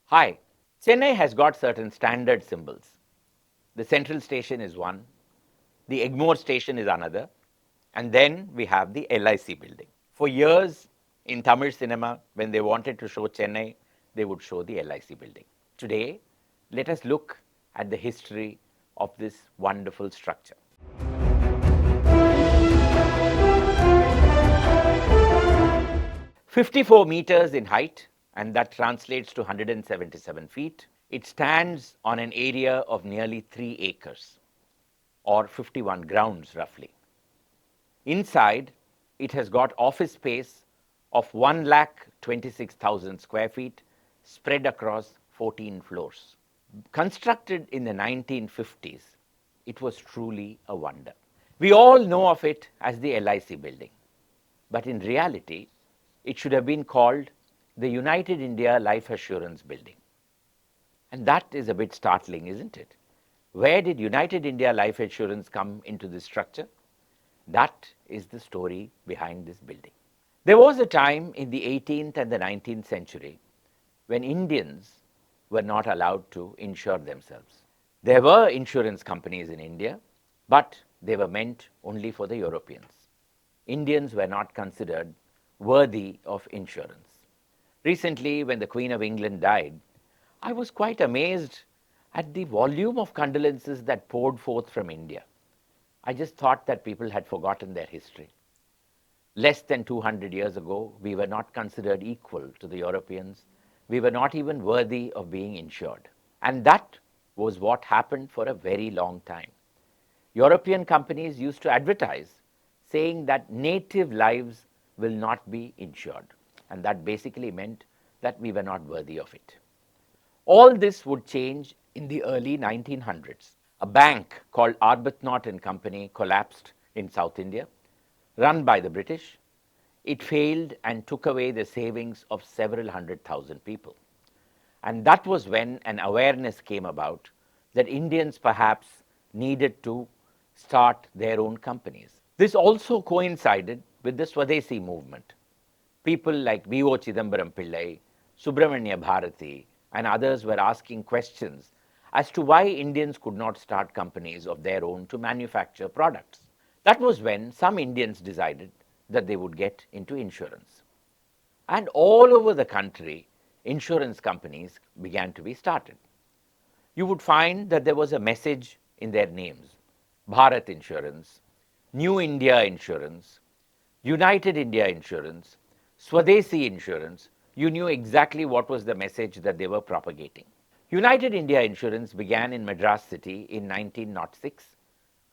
Hi, Chennai has got certain standard symbols. The Central Station is one, the Egmore Station is another, and then we have the LIC building. For years in Tamil cinema, when they wanted to show Chennai, they would show the LIC building. Today, let us look at the history of this wonderful structure. 54 meters in height, and that translates to 177 feet. It stands on an area of nearly 3 acres, or 51 grounds roughly. Inside, it has got office space of 1,26,000 square feet spread across 14 floors. Constructed in the 1950s, it was truly a wonder. We all know of it as the LIC building, but in reality, it should have been called the United India Life Assurance Building. And that is a bit startling, isn't it? Where did United India Life Assurance come into this structure? That is the story behind this building. There was a time in the 18th and the 19th century when Indians were not allowed to insure themselves. There were insurance companies in India, but they were meant only for the Europeans. Indians were not considered worthy of insurance. Recently, when the Queen of England died, I was quite amazed at the volume of condolences that poured forth from India. I just thought that people had forgotten their history. Less than 200 years ago, we were not considered equal to the Europeans. We were not even worthy of being insured. And that was what happened for a very long time. European companies used to advertise saying that native lives will not be insured. And that basically meant that we were not worthy of it. All this would change in the early 1900s. A bank called Arbuthnot and Company collapsed in South India, run by the British. It failed and took away the savings of several 100,000 people. And that was when an awareness came about that Indians perhaps needed to start their own companies. This also coincided with the Swadesi movement. People like V.O. Chidambaram Pillai, Subramanya Bharati, and others were asking questions as to why Indians could not start companies of their own to manufacture products. That was when some Indians decided that they would get into insurance. And all over the country, insurance companies began to be started. You would find that there was a message in their names: Bharat Insurance, New India Insurance, United India Insurance, Swadesi Insurance. You knew exactly what was the message that they were propagating. United India Insurance began in Madras city in 1906,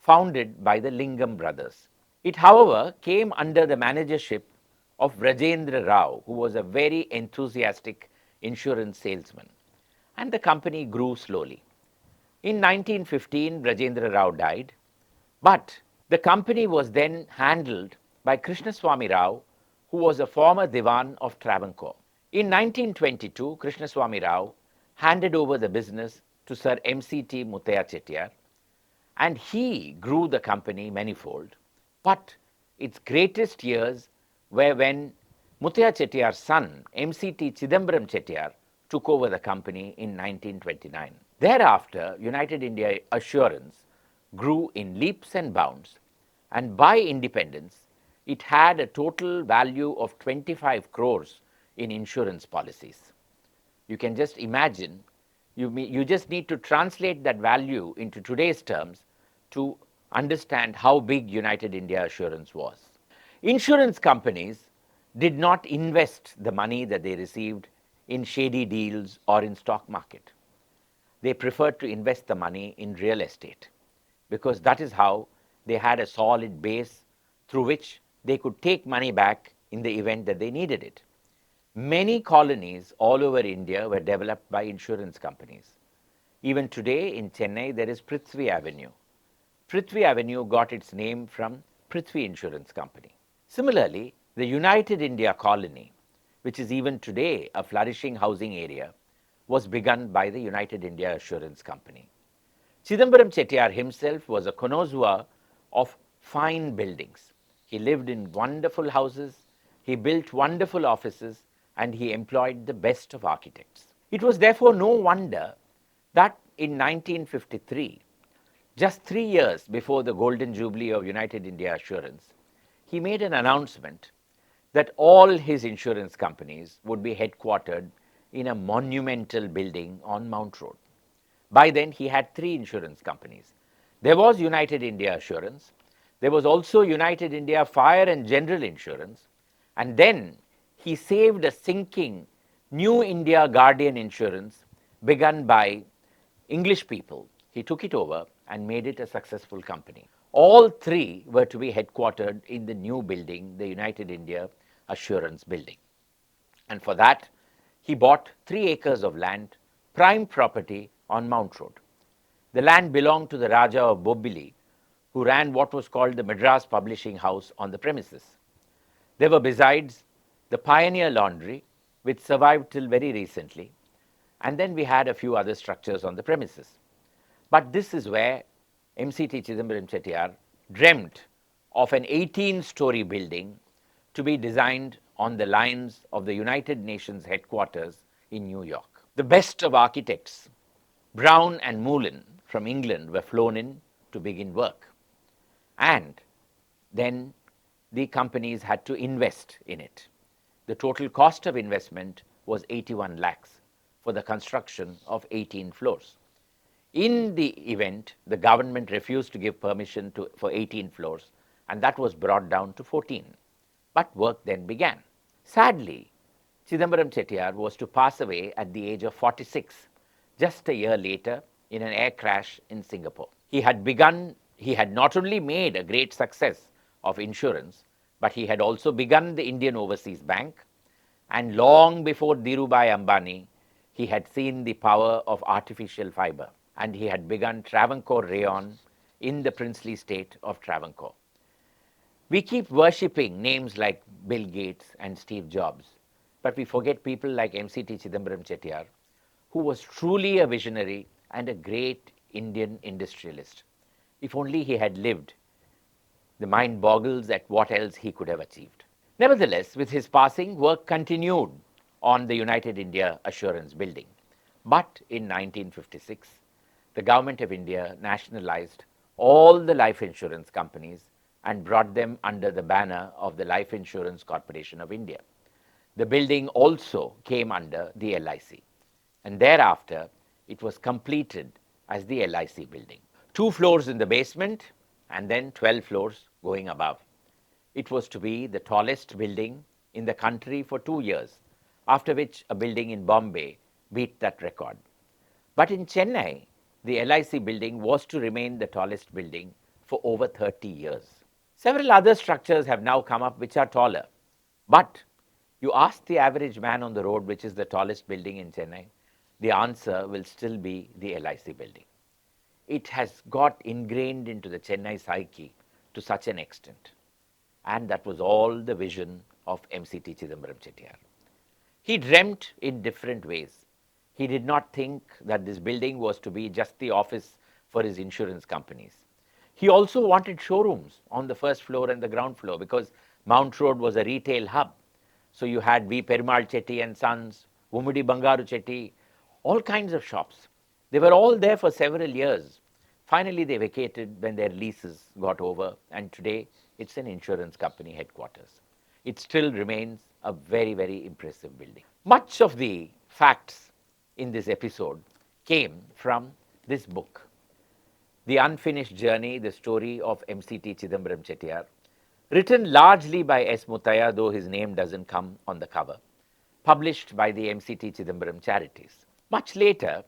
founded by the Lingam brothers. It, however, came under the managership of Rajendra Rao, who was a very enthusiastic insurance salesman, and the company grew slowly. In 1915, Rajendra Rao died, but the company was then handled by Krishnaswamy Rao, who was a former Diwan of Travancore. In 1922, Krishnaswamy Rao handed over the business to Sir M.C.T. Muthaya Chettyar, and he grew the company manifold. But its greatest years were when Muthaya Chettyar's son, M.C.T. Chidambaram Chettyar, took over the company in 1929. Thereafter, United India Assurance grew in leaps and bounds, and by independence, it had a total value of 25 crores in insurance policies. You can just imagine, you just need to translate that value into today's terms to understand how big United India Assurance was. Insurance companies did not invest the money that they received in shady deals or in stock market. They preferred to invest the money in real estate because that is how they had a solid base through which they could take money back in the event that they needed it. Many colonies all over India were developed by insurance companies. Even today in Chennai, there is Prithvi Avenue. Prithvi Avenue got its name from Prithvi Insurance Company. Similarly, the United India Colony, which is even today a flourishing housing area, was begun by the United India Assurance Company. Chidambaram Chettyar himself was a connoisseur of fine buildings. He lived in wonderful houses, he built wonderful offices, and he employed the best of architects. It was therefore no wonder that in 1953, just 3 years before the Golden Jubilee of United India Assurance, he made an announcement that all his insurance companies would be headquartered in a monumental building on Mount Road. By then, he had 3 insurance companies. There was United India Assurance, there was also United India Fire and General Insurance, and then he saved a sinking New India Guardian Insurance begun by English people. He took it over and made it a successful company. All 3 were to be headquartered in the new building, the United India Assurance Building. And for that, he bought 3 acres of land, prime property on Mount Road. The land belonged to the Raja of Bobili, who ran what was called the Madras Publishing House on the premises. There were besides the Pioneer Laundry, which survived till very recently, and then we had a few other structures on the premises. But this is where MCT Chidambaram Chettyar dreamt of an 18-story building to be designed on the lines of the United Nations headquarters in New York. The best of architects, Brown and Moulin from England, were flown in to begin work. And then the companies had to invest in it. The total cost of investment was 81 lakhs for the construction of 18 floors. In the event, the government refused to give permission for 18 floors, and that was brought down to 14. But work then began. Sadly, Chidambaram Chettyar was to pass away at the age of 46, just a year later in an air crash in Singapore. He had not only made a great success of insurance, but he had also begun the Indian Overseas Bank, and long before Dhirubhai Ambani, he had seen the power of artificial fiber, and he had begun Travancore Rayon in the princely state of Travancore. We keep worshipping names like Bill Gates and Steve Jobs, but we forget people like MCT Chidambaram Chettyar, who was truly a visionary and a great Indian industrialist. If only he had lived, the mind boggles at what else he could have achieved. Nevertheless, with his passing, work continued on the United India Assurance Building. But in 1956, the Government of India nationalized all the life insurance companies and brought them under the banner of the Life Insurance Corporation of India. The building also came under the LIC, and thereafter it was completed as the LIC building. 2 floors in the basement and then 12 floors going above. It was to be the tallest building in the country for 2 years, after which a building in Bombay beat that record. But in Chennai, the LIC building was to remain the tallest building for over 30 years. Several other structures have now come up which are taller. But you ask the average man on the road which is the tallest building in Chennai, the answer will still be the LIC building. It has got ingrained into the Chennai psyche to such an extent. And that was all the vision of MCT Chidambaram Chettyar. He dreamt in different ways. He did not think that this building was to be just the office for his insurance companies. He also wanted showrooms on the first floor and the ground floor because Mount Road was a retail hub. So you had V. Perumal Chetty and Sons, Umudi Bangaru Chetty, all kinds of shops. They were all there for several years. Finally, they vacated when their leases got over, and today it's an insurance company headquarters. It still remains a very, very impressive building. Much of the facts in this episode came from this book, The Unfinished Journey, the story of MCT Chidambaram Chettyar, written largely by S. Muttaya, though his name doesn't come on the cover, published by the MCT Chidambaram Charities. Much later,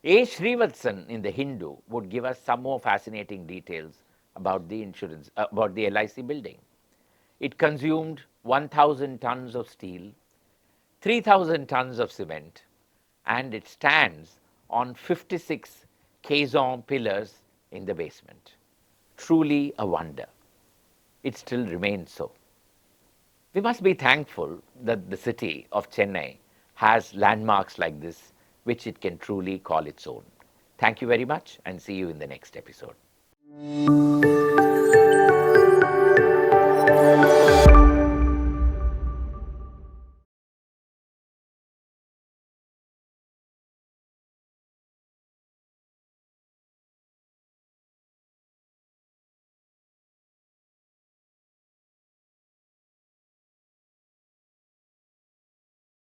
A. Srivatsan in the Hindu would give us some more fascinating details about the LIC building. It consumed 1,000 tons of steel, 3,000 tons of cement, and it stands on 56 caisson pillars in the basement. Truly a wonder. It still remains so. We must be thankful that the city of Chennai has landmarks like this, which it can truly call its own. Thank you very much, and see you in the next episode.